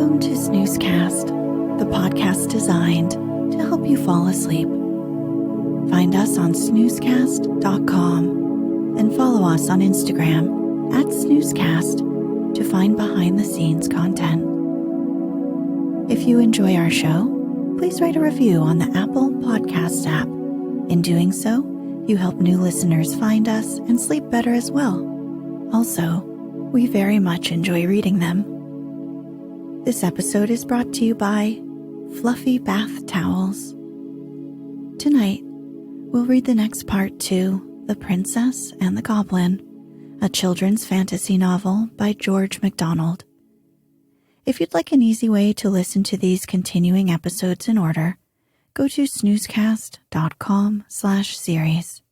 Welcome to Snoozecast, the podcast designed to help you fall asleep. Find us on snoozecast.com and follow us on Instagram @Snoozecast to find behind-the-scenes content. If you enjoy our show, please write a review on the Apple Podcast app. In doing so, you help new listeners find us and sleep better as well. Also, we very much enjoy reading them. This episode is brought to you by Fluffy Bath Towels. Tonight, we'll read the next part to The Princess and the Goblin, a children's fantasy novel by George MacDonald. If you'd like an easy way to listen to these continuing episodes in order, go to snoozecast.com/series.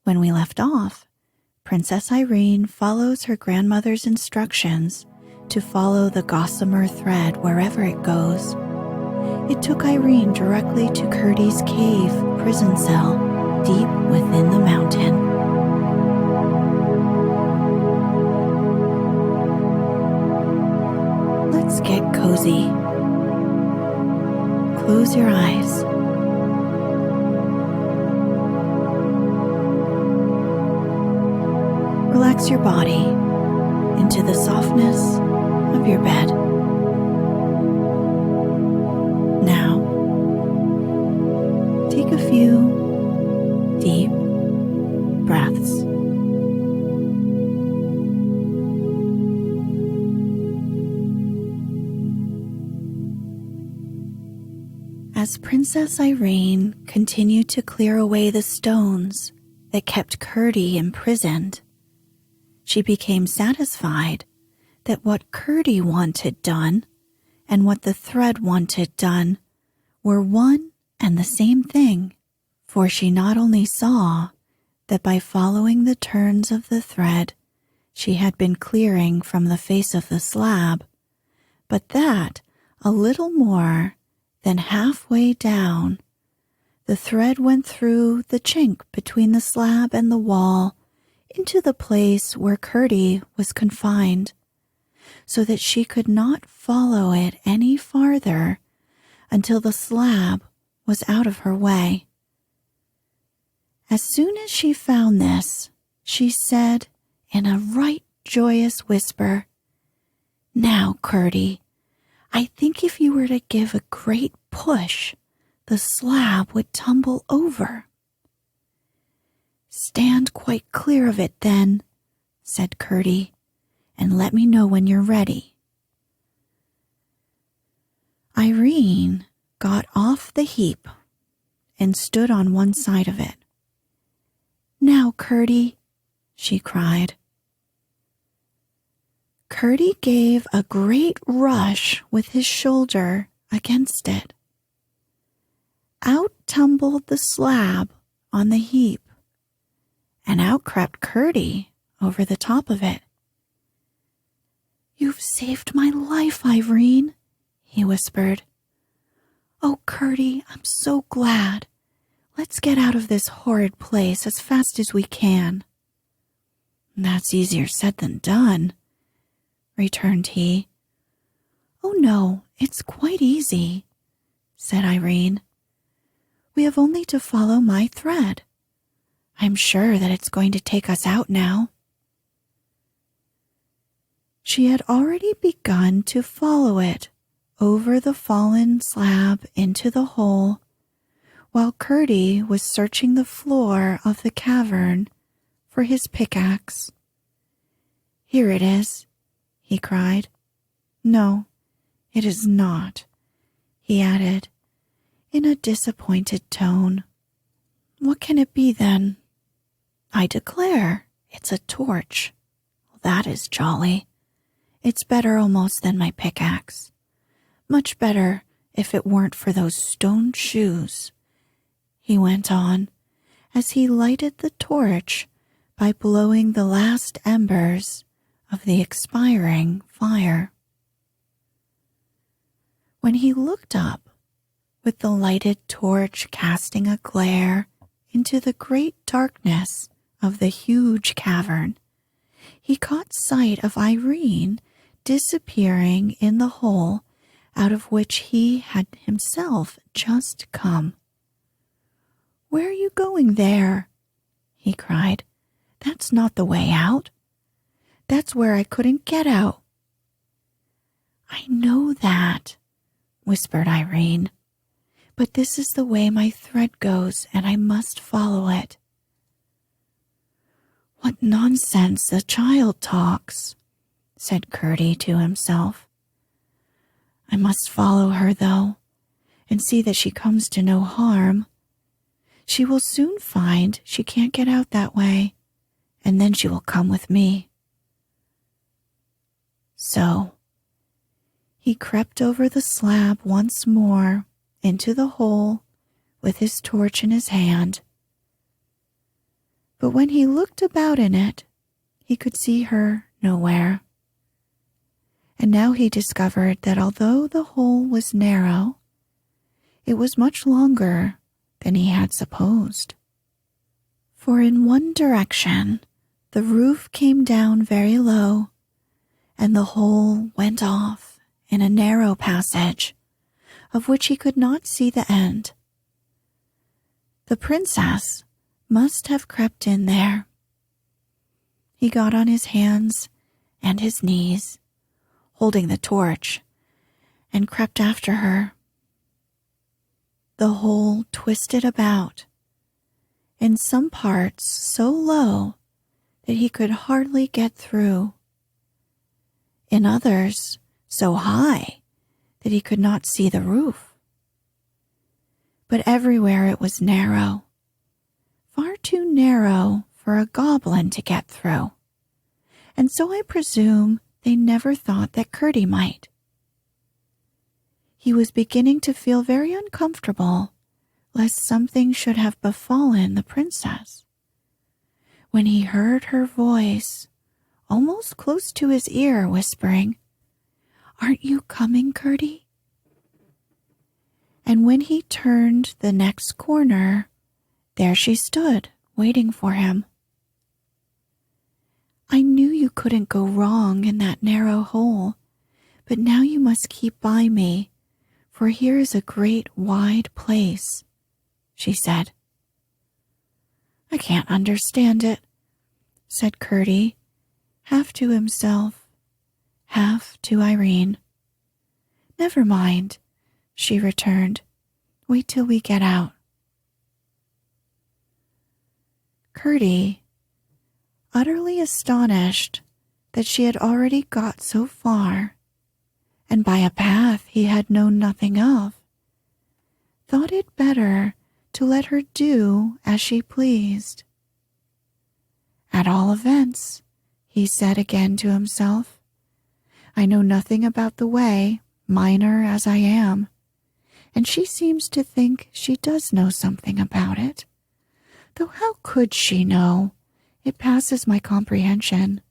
When we left off, Princess Irene follows her grandmother's instructions to follow the gossamer thread wherever it goes. It took Irene directly to Curdie's cave prison cell deep within the mountain. Let's get cozy. Close your eyes. Relax your body into the softness of your bed. Now, take a few deep breaths. As Princess Irene continued to clear away the stones that kept Curdie imprisoned, she became satisfied that what Curdie wanted done and what the thread wanted done were one and the same thing, for she not only saw that by following the turns of the thread she had been clearing from the face of the slab, but that a little more than halfway down, the thread went through the chink between the slab and the wall into the place where Curdie was confined, so that she could not follow it any farther until the slab was out of her way. As soon as she found this, she said in a right joyous whisper, "Now, Curdie, I think if you were to give a great push, the slab would tumble over." "Stand quite clear of it then," said Curdie, "and let me know when you're ready." Irene got off the heap and stood on one side of it. "Now, Curdie," she cried. Curdie gave a great rush with his shoulder against it. Out tumbled the slab on the heap, and out crept Curdie over the top of it. "You've saved my life, Irene," he whispered. "Oh, Curdie, I'm so glad. Let's get out of this horrid place as fast as we can." "That's easier said than done," returned he. "Oh no, it's quite easy," said Irene. "We have only to follow my thread. I'm sure that it's going to take us out now." She had already begun to follow it over the fallen slab into the hole, while Curdie was searching the floor of the cavern for his pickaxe. "Here it is," he cried. "No, it is not," he added, in a disappointed tone. "What can it be, then?" "I declare, it's a torch." "That is jolly. It's better almost than my pickaxe. Much better if it weren't for those stone shoes," he went on, as he lighted the torch by blowing the last embers of the expiring fire. When he looked up, with the lighted torch casting a glare into the great darkness of the huge cavern, he caught sight of Irene disappearing in the hole out of which he had himself just come. "Where are you going there?" he cried. "That's not the way out. That's where I couldn't get out." "I know that," whispered Irene, "but this is the way my thread goes, and I must follow it." "What nonsense the child talks," said Curdie to himself. "I must follow her, though, and see that she comes to no harm. She will soon find she can't get out that way, and then she will come with me." So he crept over the slab once more into the hole with his torch in his hand. But when he looked about in it, he could see her nowhere. And now he discovered that although the hole was narrow, it was much longer than he had supposed. For in one direction, the roof came down very low, and the hole went off in a narrow passage, of which he could not see the end. The princess must have crept in there. He got on his hands and his knees, holding the torch, and crept after her. The hole twisted about, in some parts so low that he could hardly get through, in others so high that he could not see the roof. But everywhere it was narrow, far too narrow for a goblin to get through, and so I presume they never thought that Curdie might. He was beginning to feel very uncomfortable lest something should have befallen the princess, when he heard her voice almost close to his ear whispering, "Aren't you coming, Curdie?" And when he turned the next corner, there she stood, waiting for him. "I knew you couldn't go wrong in that narrow hole, but now you must keep by me, for here is a great wide place," she said. "I can't understand it," said Curdie, half to himself, half to Irene. "Never mind," she returned. "Wait till we get out." Curdie, utterly astonished that she had already got so far, and by a path he had known nothing of, thought it better to let her do as she pleased. "At all events," he said again to himself, "I know nothing about the way, minor as I am, and she seems to think she does know something about it, though how could she know? It passes my comprehension.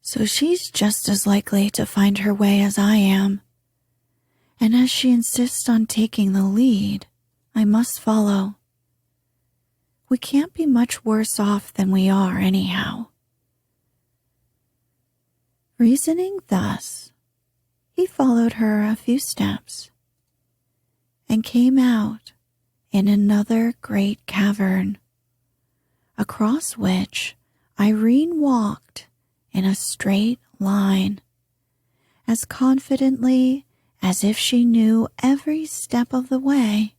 So she's just as likely to find her way as I am, and as she insists on taking the lead, I must follow. We can't be much worse off than we are anyhow." Reasoning thus, he followed her a few steps and came out in another great cavern, across which Irene walked in a straight line, as confidently as if she knew every step of the way.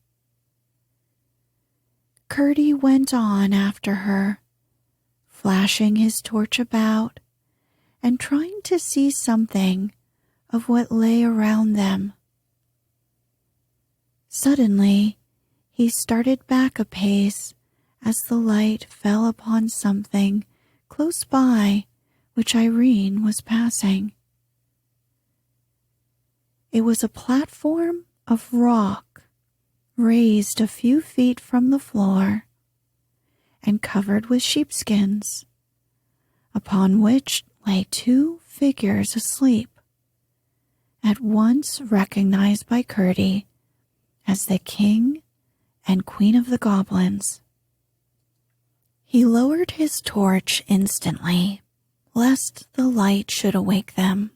Curdie went on after her, flashing his torch about and trying to see something of what lay around them. Suddenly, he started back a pace as the light fell upon something close by which Irene was passing. It was a platform of rock raised a few feet from the floor and covered with sheepskins, upon which lay two figures asleep, at once recognized by Curdie as the king and queen of the goblins. He lowered his torch instantly, lest the light should awake them,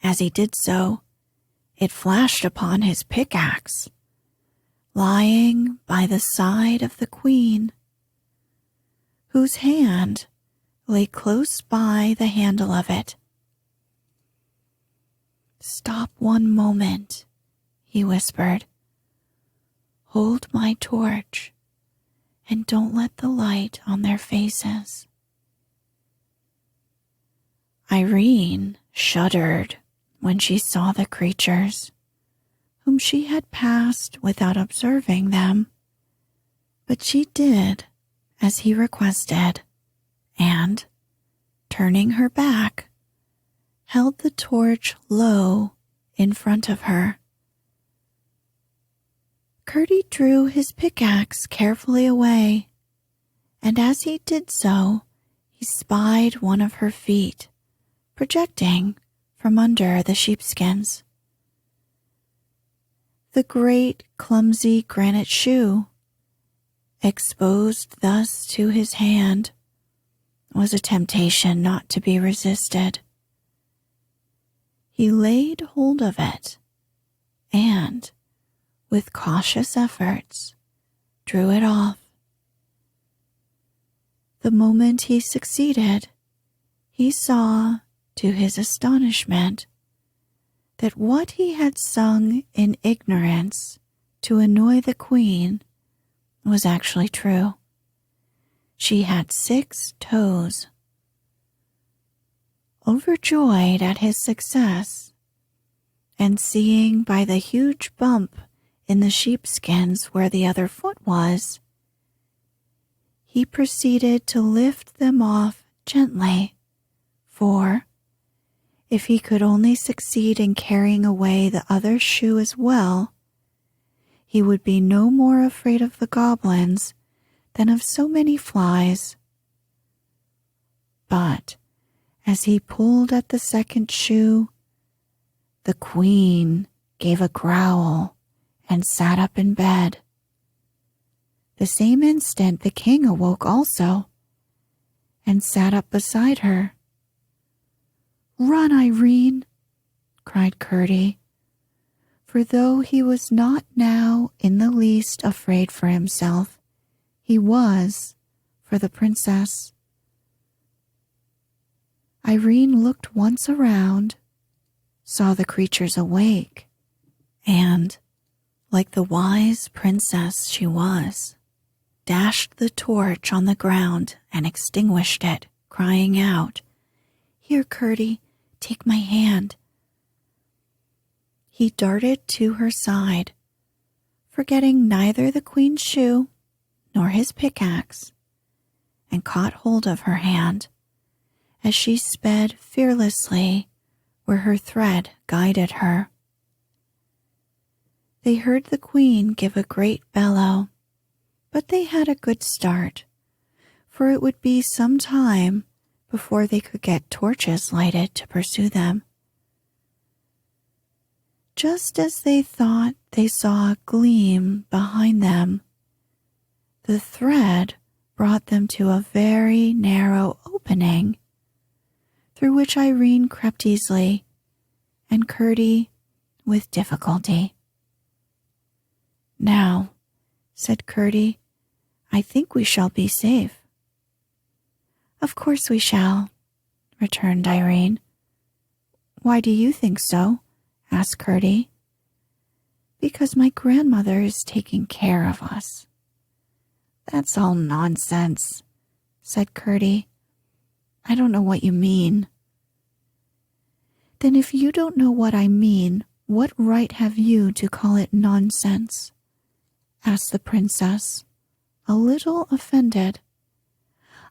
As he did so, it flashed upon his pickaxe, lying by the side of the queen, whose hand lay close by the handle of it. "Stop one moment," he whispered. "Hold my torch and don't let the light on their faces." Irene shuddered when she saw the creatures, whom she had passed without observing them, but she did as he requested, and, turning her back, held the torch low in front of her. Curdie drew his pickaxe carefully away, and as he did so, he spied one of her feet projecting from under the sheepskins. The great clumsy granite shoe, exposed thus to his hand, was a temptation not to be resisted. He laid hold of it and, with cautious efforts, drew it off. The moment he succeeded, he saw, to his astonishment, that what he had sung in ignorance to annoy the queen was actually true. She had 6 toes. Overjoyed at his success, and seeing by the huge bump in the sheepskins where the other foot was, he proceeded to lift them off gently, for if he could only succeed in carrying away the other shoe as well, he would be no more afraid of the goblins than of so many flies. But as he pulled at the second shoe, the queen gave a growl and sat up in bed. The same instant the king awoke also, and sat up beside her. "Run, Irene," cried Curdie, for though he was not now in the least afraid for himself, he was for the princess. Irene looked once around, saw the creatures awake, and, like the wise princess she was, dashed the torch on the ground and extinguished it, crying out, "Here, Curdie, take my hand." He darted to her side, forgetting neither the queen's shoe nor his pickaxe, and caught hold of her hand as she sped fearlessly where her thread guided her. They heard the queen give a great bellow, but they had a good start, for it would be some time before they could get torches lighted to pursue them. Just as they thought they saw a gleam behind them, the thread brought them to a very narrow opening, through which Irene crept easily, and Curdie with difficulty. "Now," said Curdie, "I think we shall be safe." "Of course we shall," returned Irene. "Why do you think so?" asked Curdie. "Because my grandmother is taking care of us." "That's all nonsense," said Curdie. "I don't know what you mean." "Then if you don't know what I mean, what right have you to call it nonsense?" asked the princess, a little offended.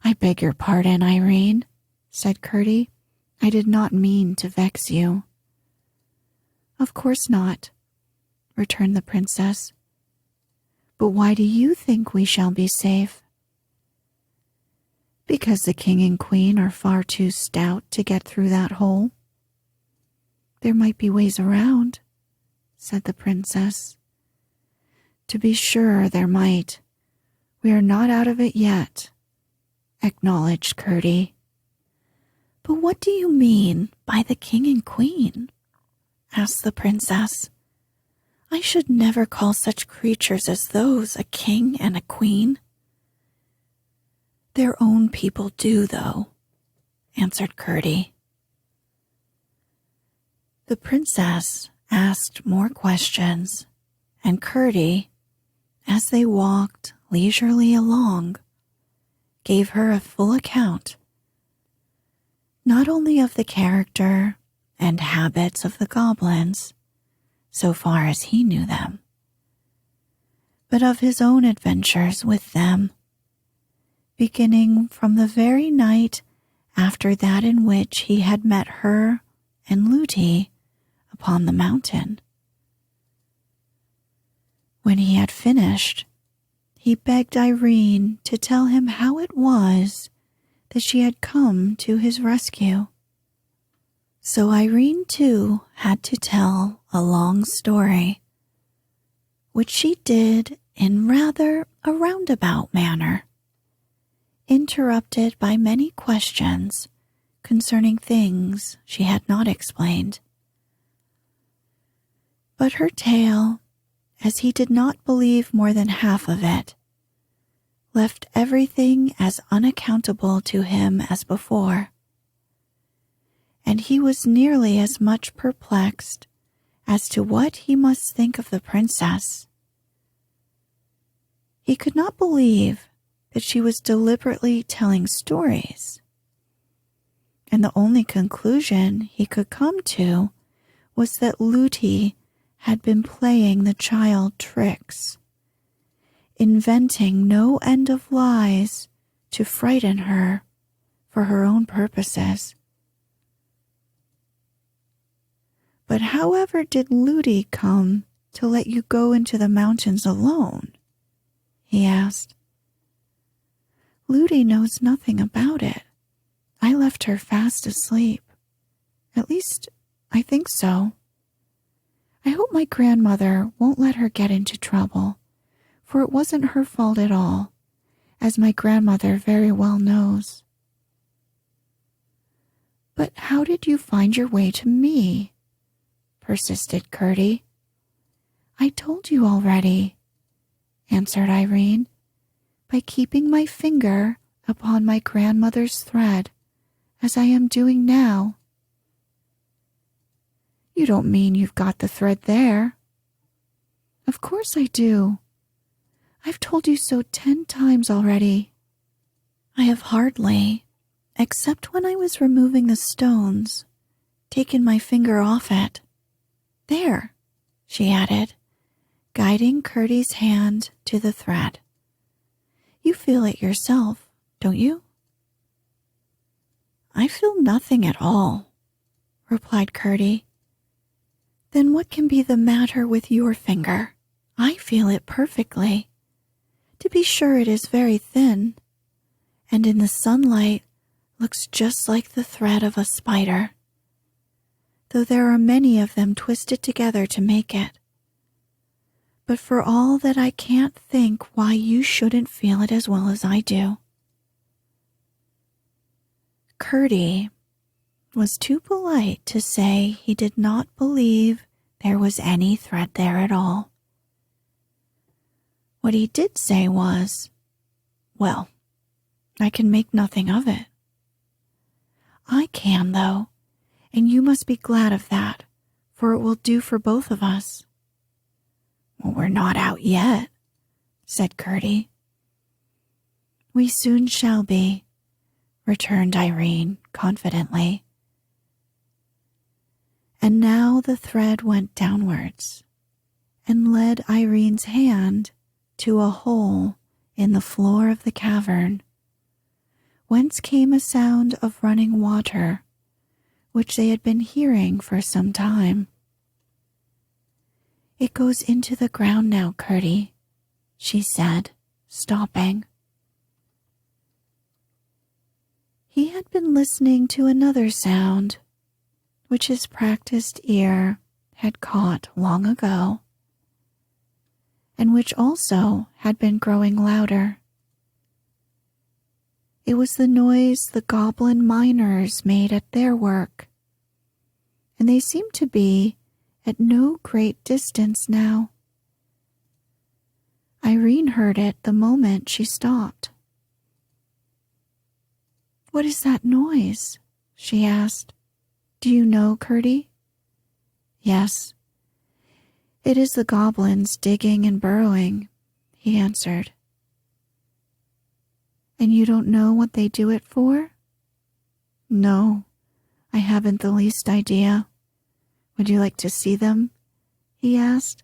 "I beg your pardon, Irene," said Curdie. "I did not mean to vex you." "Of course not," returned the princess. "But why do you think we shall be safe?" "Because the king and queen are far too stout to get through that hole." "There might be ways around," said the princess. "To be sure there might. We are not out of it yet," acknowledged Curdie. "But what do you mean by the king and queen?" asked the princess. I should never call such creatures as those a king and a queen. Their own people do, though, answered Curdie. The princess asked more questions, and Curdie, as they walked leisurely along, gave her a full account, not only of the character and habits of the goblins, so far as he knew them, but of his own adventures with them, beginning from the very night after that in which he had met her and Lootie upon the mountain. When he had finished, he begged Irene to tell him how it was that she had come to his rescue. So Irene, too, had to tell a long story, which she did in rather a roundabout manner, interrupted by many questions concerning things she had not explained. But her tale, as he did not believe more than half of it, left everything as unaccountable to him as before, and he was nearly as much perplexed as to what he must think of the princess. He could not believe that she was deliberately telling stories, and the only conclusion he could come to was that Lootie had been playing the child tricks, inventing no end of lies to frighten her for her own purposes. But however did Lootie come to let you go into the mountains alone? He asked. Lootie knows nothing about it. I left her fast asleep. At least, I think so. I hope my grandmother won't let her get into trouble, for it wasn't her fault at all, as my grandmother very well knows. But how did you find your way to me? Persisted Curdie. I told you already, answered Irene, by keeping my finger upon my grandmother's thread, as I am doing now. You don't mean you've got the thread there? Of course I do. I've told you so 10 times already. I have hardly, except when I was removing the stones, taken my finger off it. There, she added, guiding Curdie's hand to the thread. You feel it yourself, don't you? I feel nothing at all, replied Curdie. Then what can be the matter with your finger? I feel it perfectly. To be sure, it is very thin, and in the sunlight looks just like the thread of a spider, though there are many of them twisted together to make it. But for all that, I can't think why you shouldn't feel it as well as I do. Curdie was too polite to say he did not believe there was any thread there at all. What he did say was, well, I can make nothing of it. I can, though, and you must be glad of that, for it will do for both of us. Well, we're not out yet, said Curdie. We soon shall be, returned Irene confidently. And now the thread went downwards and led Irene's hand to a hole in the floor of the cavern, whence came a sound of running water, which they had been hearing for some time. It goes into the ground now, Curdie, she said, stopping. He had been listening to another sound, which his practiced ear had caught long ago, and which also had been growing louder. It was the noise the goblin miners made at their work, and they seemed to be at no great distance now. Irene heard it the moment she stopped. "What is that noise?" she asked. "Do you know, Curdie?" "Yes. It is the goblins digging and burrowing," he answered. "And you don't know what they do it for?" "No, I haven't the least idea. Would you like to see them?" he asked,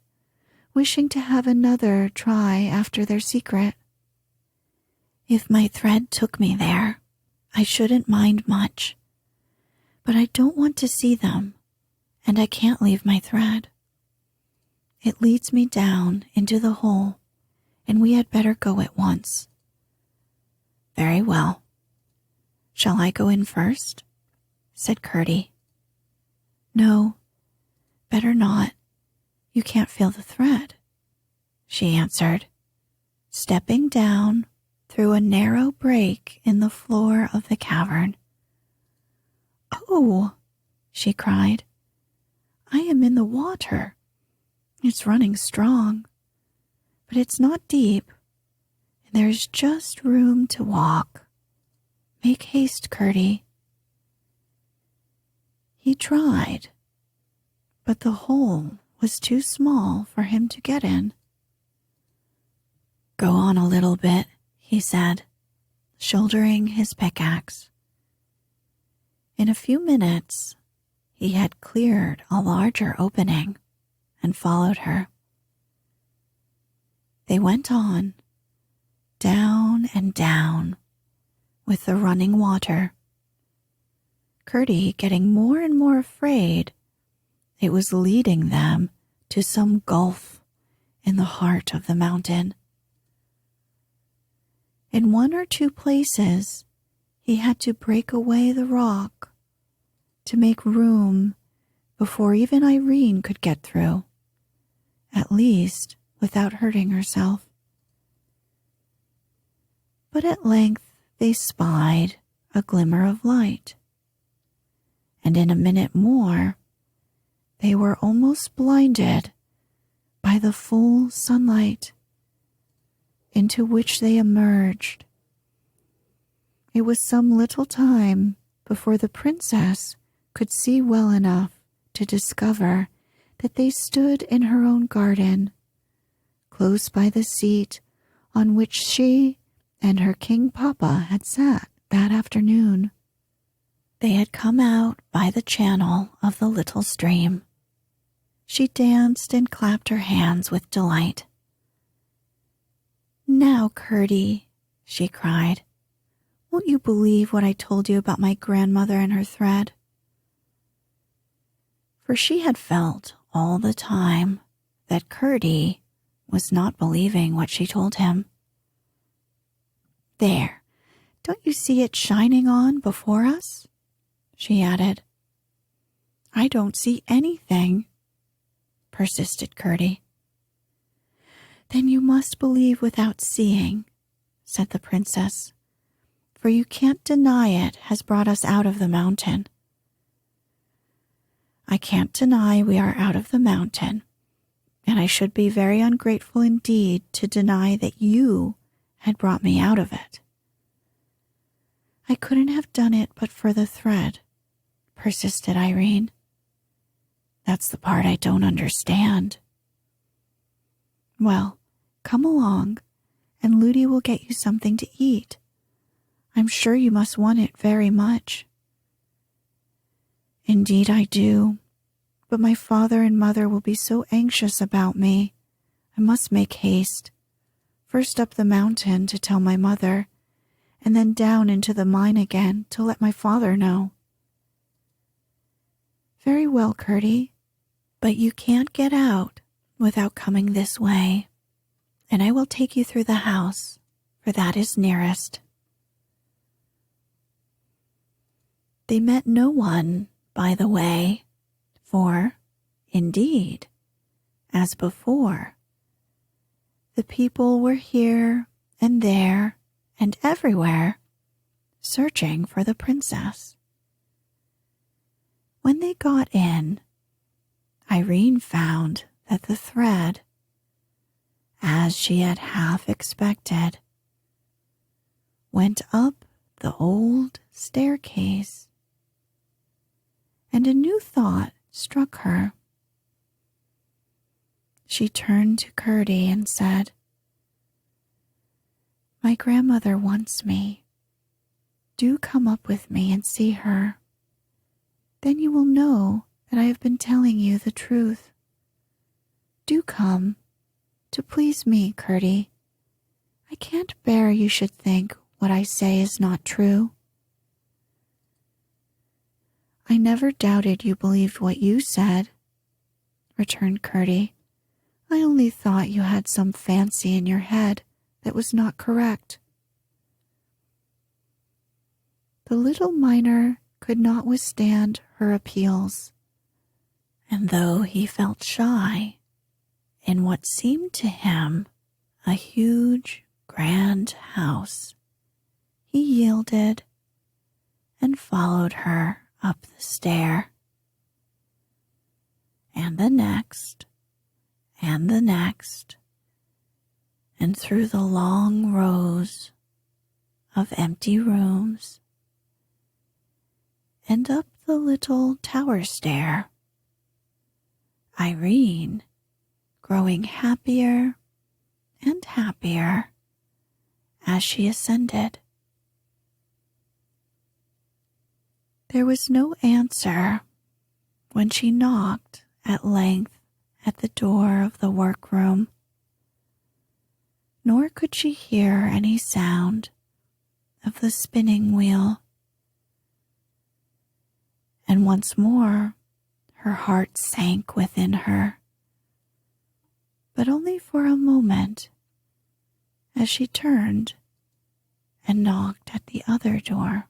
wishing to have another try after their secret. "If my thread took me there, I shouldn't mind much. But I don't want to see them, and I can't leave my thread. It leads me down into the hole, and we had better go at once." "Very well. Shall I go in first?" said Curdie. "No, better not. You can't feel the thread," she answered, stepping down through a narrow break in the floor of the cavern. "Oh!" she cried. "I am in the water. It's running strong, but it's not deep, and there's just room to walk. Make haste, Curdie." He tried, but the hole was too small for him to get in. "Go on a little bit," he said, shouldering his pickaxe. In a few minutes, he had cleared a larger opening and followed her. They went on, down and down, with the running water. Curdie getting more and more afraid it was leading them to some gulf in the heart of the mountain. In one or two places, he had to break away the rock to make room before even Irene could get through, at least without hurting herself. But at length they spied a glimmer of light, and in a minute more they were almost blinded by the full sunlight into which they emerged. It was some little time before the princess could see well enough to discover that they stood in her own garden, close by the seat on which she and her king papa had sat that afternoon. They had come out by the channel of the little stream. She danced and clapped her hands with delight. "Now, Curdie," she cried, "won't you believe what I told you about my grandmother and her thread?" For she had felt all the time that Curdie was not believing what she told him. "There, don't you see it shining on before us?" she added. "I don't see anything," persisted Curdie. "Then you must believe without seeing," said the princess, "for you can't deny it has brought us out of the mountain." "I can't deny we are out of the mountain, and I should be very ungrateful indeed to deny that you had brought me out of it." "I couldn't have done it but for the thread," persisted Irene. "That's the part I don't understand." "Well, come along, and Ludi will get you something to eat. I'm sure you must want it very much." "Indeed I do, but my father and mother will be so anxious about me. I must make haste, first up the mountain to tell my mother, and then down into the mine again to let my father know." "Very well, Curdie, but you can't get out without coming this way, and I will take you through the house, for that is nearest." They met no one by the way, for, indeed, as before, the people were here and there and everywhere searching for the princess. When they got in, Irene found that the thread, as she had half expected, went up the old staircase, and a new thought struck her. She turned to Curdie and said, "My grandmother wants me. Do come up with me and see her. Then you will know that I have been telling you the truth. Do come, to please me, Curdie. I can't bear you should think what I say is not true." "I never doubted you believed what you said," returned Curdie. "I only thought you had some fancy in your head that was not correct." The little miner could not withstand her appeals, and though he felt shy in what seemed to him a huge, grand house, he yielded and followed her up the stair, and the next, and the next, and through the long rows of empty rooms, and up the little tower stair, Irene growing happier and happier as she ascended. There was no answer when she knocked at length at the door of the workroom, nor could she hear any sound of the spinning wheel. And once more her heart sank within her, but only for a moment, as she turned and knocked at the other door.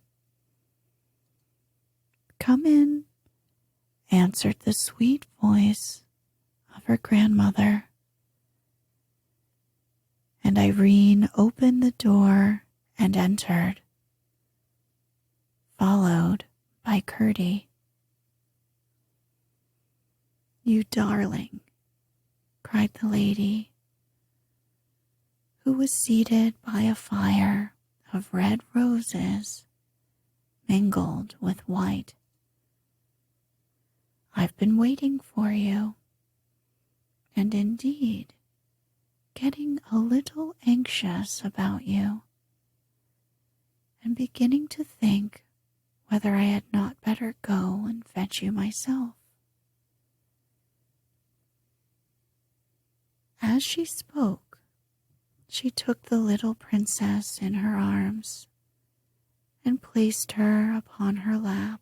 "Come in," answered the sweet voice of her grandmother, and Irene opened the door and entered, followed by Curdie. "You darling," cried the lady, who was seated by a fire of red roses mingled with white. "I've been waiting for you, and indeed getting a little anxious about you, and beginning to think whether I had not better go and fetch you myself." As she spoke, she took the little princess in her arms and placed her upon her lap.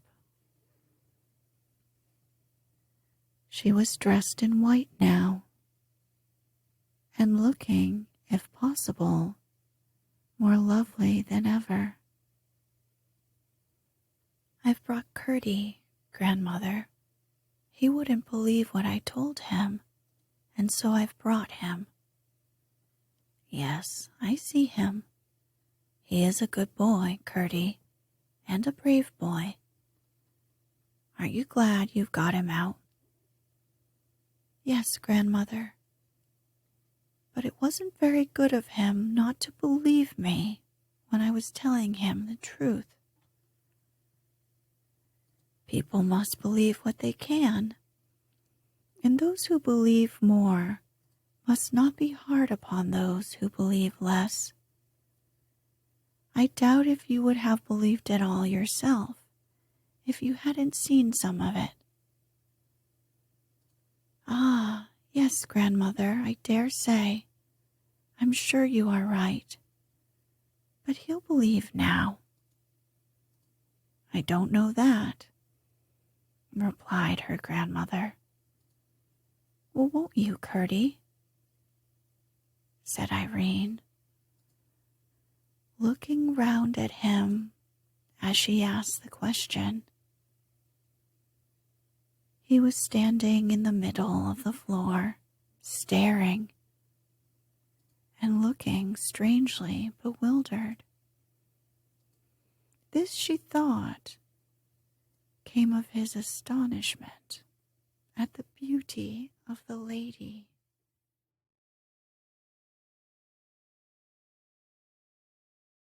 She was dressed in white now, and looking, if possible, more lovely than ever. "I've brought Curdie, grandmother. He wouldn't believe what I told him, and so I've brought him." "Yes, I see him. He is a good boy, Curdie, and a brave boy. Aren't you glad you've got him out?" "Yes, grandmother. But it wasn't very good of him not to believe me when I was telling him the truth." "People must believe what they can, and those who believe more must not be hard upon those who believe less. I doubt if you would have believed it all yourself if you hadn't seen some of it." "Ah, yes, grandmother, I dare say. I'm sure you are right. But he'll believe now." "I don't know that," replied her grandmother. "Well, won't you, Curdie?" said Irene, looking round at him as she asked the question. He was standing in the middle of the floor, staring and looking strangely bewildered. This, she thought, came of his astonishment at the beauty of the lady.